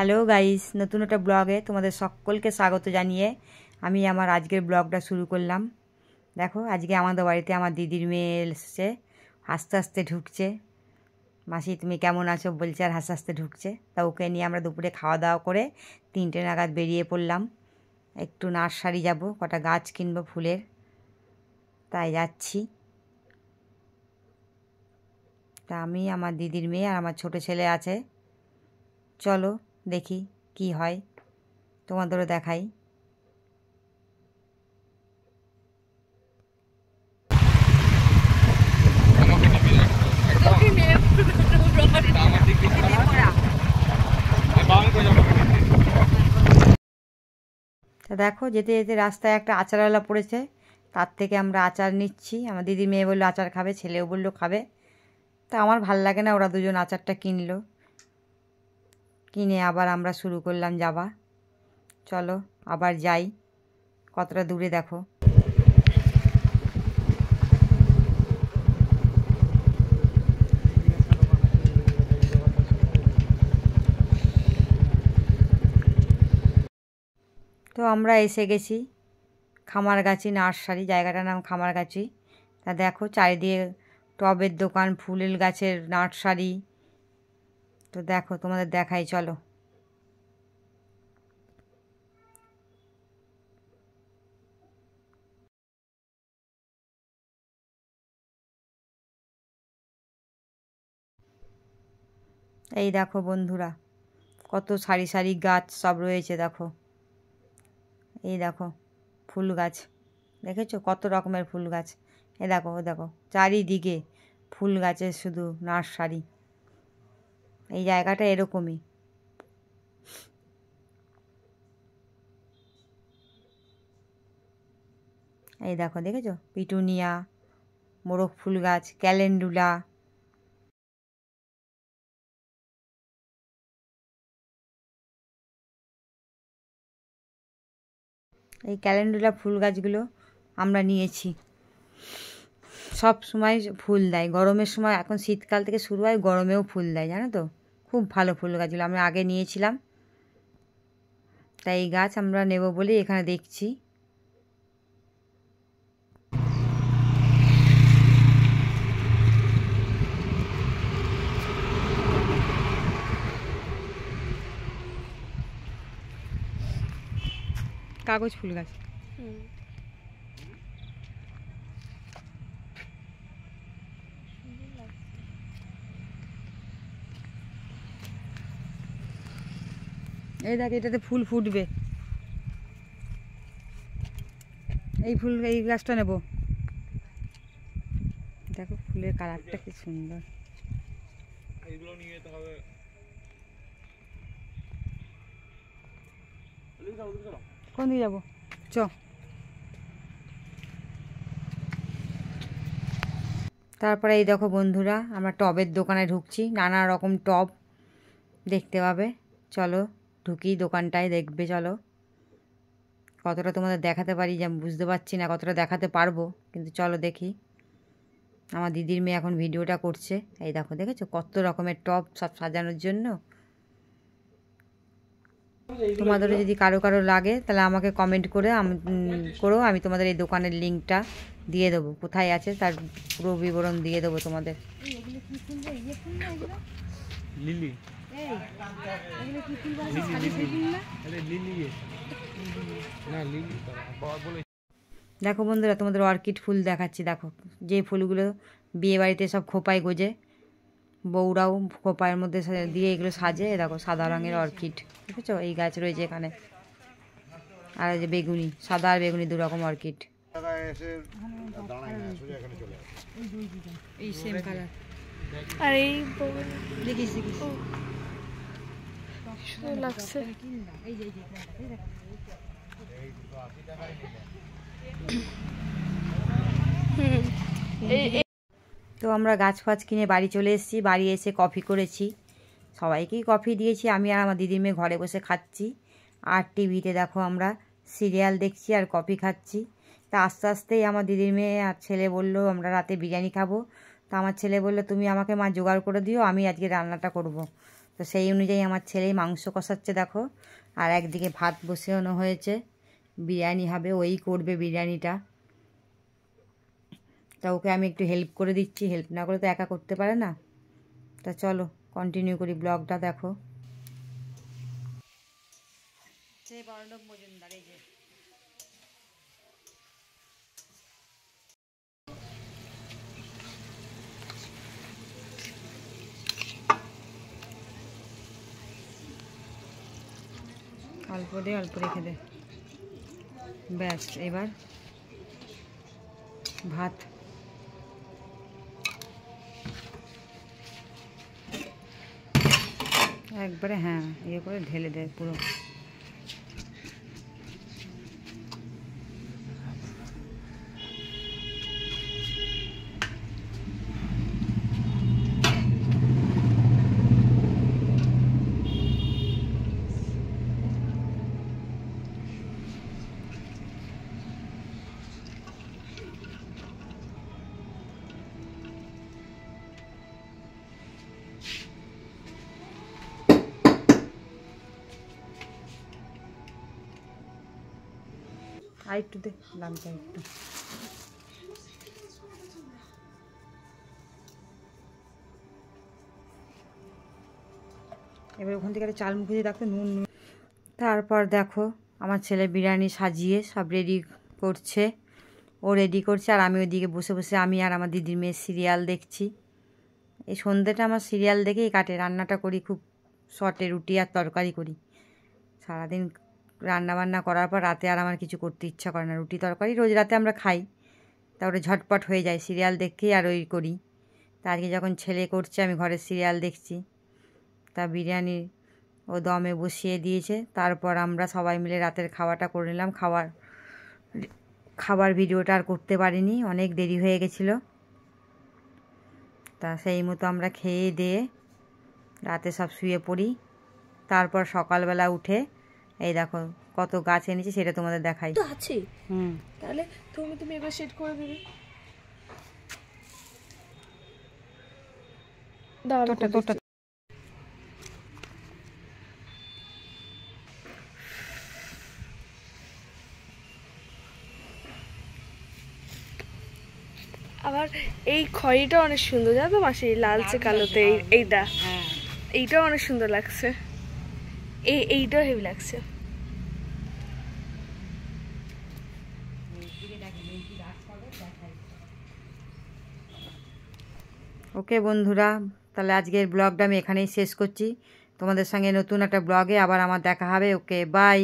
Hello guys, নতুন একটা ব্লগে তোমাদের সকলকে স্বাগত জানিয়ে আমি আমার আজকের ব্লগটা শুরু করলাম। দেখো, আজকে আমাদের বাড়িতে আমার দিদির মেয়ে এসেছে, হাসতে হাসতে ঢুকছে। মাসি তুমি কেমন আছো বলছে, আর হাসতে হাসতে ঢুকছে। তা ওকে নিয়ে আমরা দুপুরে খাওয়া দাওয়া করে 3টে নাগাদ বেরিয়ে পড়লাম। একটু নার্সারি যাব, কটা গাছ কিনবো ফুলের, তাই যাচ্ছি। তা আমি, আমার দিদির মেয়ে আর আমার ছোট ছেলে আছে। চলো দেখি কি হয়, তোমাদেরও দেখাই। তা দেখো, যেতে যেতে রাস্তায় একটা আচারওয়ালা পড়েছে, তার থেকে আমরা আচার নিচ্ছি। আমার দিদি মেয়ে বললো আচার খাবে, ছেলেও বললো খাবে। তা আমার ভাল লাগে না, ওরা দুজন আচারটা কিনলো। কিনে আবার আমরা শুরু করলাম যাওয়া। চলো আবার যাই, কতটা দূরে দেখো। তো আমরা এসে গেছি খামারগাছি নার্সারি, জায়গাটার নাম খামারগাছি। তা দেখো চারিদিকে টবের দোকান, ফুলের গাছের নার্সারি। তো দেখো তোমাদের দেখাই, চলো। এই দেখো বন্ধুরা, কত সারি সারি গাছ সব রয়েছে দেখো। এই দেখো ফুল গাছ, দেখেছো কত রকমের ফুল গাছ। এ দেখো, ও দেখো চারিদিকে ফুল গাছের শুধু নার্সারি। এই জায়গাটা এরকমই। এই দেখো, দেখেছো পিটুনিয়া, মোরগ ফুল গাছ, ক্যালেন্ডুলা। এই ক্যালেন্ডুলা ফুল গাছগুলো আমরা নিয়েছি। সব সময় ফুল দেয়, গরমের সময়, এখন শীতকাল থেকে শুরু হয়, গরমেও ফুল দেয়, জানো তো। খুব ভালো ফুল গাছগুলো আমরা আগে নিয়েছিলাম। তাই এই গাছ আমরা নেব বলে এখানে দেখছি। কাগজ ফুল গাছ। এই দেখ, এটাতে ফুল ফুটবে। এই ফুল, এই গাছটা নেব। দেখো ফুলের কালারটা কি সুন্দর। এইগুলো নিয়ে যেতে হবে। কোন দিকে যাবো, চ। তারপরে এই দেখো বন্ধুরা, আমরা টবের দোকানে ঢুকছি। নানা রকম টব দেখতে পাবে। চলো ঢুকি দোকানটায়, দেখবে চলো। কতটা তোমাদের দেখাতে পারি যে আমি বুঝতে পারছি না, কতটা দেখাতে পারবো, কিন্তু চলো দেখি। আমার দিদির মেয়ে এখন ভিডিওটা করছে। এই দেখো, দেখেছো কত রকমের টব সব সাজানোর জন্য। তোমাদেরও যদি কারো কারো লাগে তাহলে আমাকে কমেন্ট করে আমি তোমাদের এই দোকানের লিঙ্কটা দিয়ে দেবো, কোথায় আছে তার পুরো বিবরণ দিয়ে দেবো তোমাদের। লিলি, দেখো বন্ধুরা, তোমাদের অর্কিড ফুল দেখাচ্ছি। দেখো যে ফুলগুলো বিয়ে বাড়িতে সব খোপায় গোজে, বউরাও খোপায়ের মধ্যে দিয়ে এগুলো সাজে। দেখো সাদা রঙের অর্কিড, দেখেছো এই গাছ রয়েছে এখানে। আর এই যে বেগুনি, সাদা আর বেগুনি 2 রকম অর্কিড, এই সেম কালার। আর এই দেখিস দেখিস লাগছে। তো আমরা গাছ ফাছ কিনে বাড়ি চলে এসেছি। বাড়ি এসে কফি করেছি, সবাইকেই কফি দিয়েছি। আমি আর আমার দিদির মেয়ে ঘরে বসে খাচ্ছি, আর টিভিতে দেখো আমরা সিরিয়াল দেখছি আর কফি খাচ্ছি। তা আস্তে আস্তেই আমার দিদির মেয়ে আর ছেলে বললো আমরা রাতে বিরিয়ানি খাবো। তা আমার ছেলে বললো তুমি আমাকে মা জোগাড় করে দিও, আমি আজকে রান্নাটা করব। তো সেই অনুযায়ী আমার ছেলেই মাংস কষাচ্ছে দেখো, আর একদিকে ভাত বসানো হয়েছে, বিরিয়ানি হবে, ওই করবে বিরিয়ানিটা। তা ওকে আমি একটু হেল্প করে দিচ্ছি, হেল্প না করে তো একা করতে পারে না। তা চলো কন্টিনিউ করি ব্লগটা, দেখো। বর্ণব মজুমদার এই যে অল্প দে, অল্প রেখে দে, ব্যাস। এবার ভাত একবারে হ্যাঁ ইয়ে করে ঢেলে দে পুরো। আর একটু দে লামটা একটু। এবার ওখান থেকে একটা চাল মুখে দিয়ে রাখতে নুন। তারপর দেখো আমার ছেলে বিরিয়ানি সাজিয়ে সব রেডি করছে, ও রেডি করছে, আর আমি ওইদিকে বসে বসে আমি আর আমার দিদির মেয়ে সিরিয়াল দেখছি। এই সন্ধ্যেটা আমার সিরিয়াল দেখেই কাটে। রান্নাটা করি খুব শর্টে, রুটি আর তরকারি করি। সারাদিন রান্নাবান্না করার পর রাতে আর আমার কিছু করতে ইচ্ছা করে না। রুটি তরকারি রোজ রাতে আমরা খাই, তারপরে ঝটপট হয়ে যায়, সিরিয়াল দেখেই আর ওই করি। তা আজকে যখন ছেলে করছে আমি ঘরে সিরিয়াল দেখছি। তা বিরিয়ানি ও দমে বসিয়ে দিয়েছে, তারপর আমরা সবাই মিলে রাতের খাওয়াটা করে নিলাম। খাবার ভিডিওটা আর করতে পারিনি, অনেক দেরি হয়ে গেছিলো। তা সেই মতো আমরা খেয়ে দিয়ে রাতে সব শুয়ে পড়ি। তারপর সকালবেলা উঠে এই দেখো কত গাছ এনেছি, সেটা তোমাদের দেখাই। তো আছে তাহলে তুমি এবার সেট করে দেবে। তোরটা আবার এই খয়েরিটা অনেক সুন্দর, জানো তো মাসি, লালচে কালোতে এইটা এইটাও অনেক সুন্দর লাগছে, এইটাও হেভি লাগছে। ওকে বন্ধুরা, তাহলে আজকের ব্লগটা আমি এখানেই শেষ করছি। তোমাদের সঙ্গে নতুন একটা ব্লগে আবার আমার দেখা হবে। Okay bye.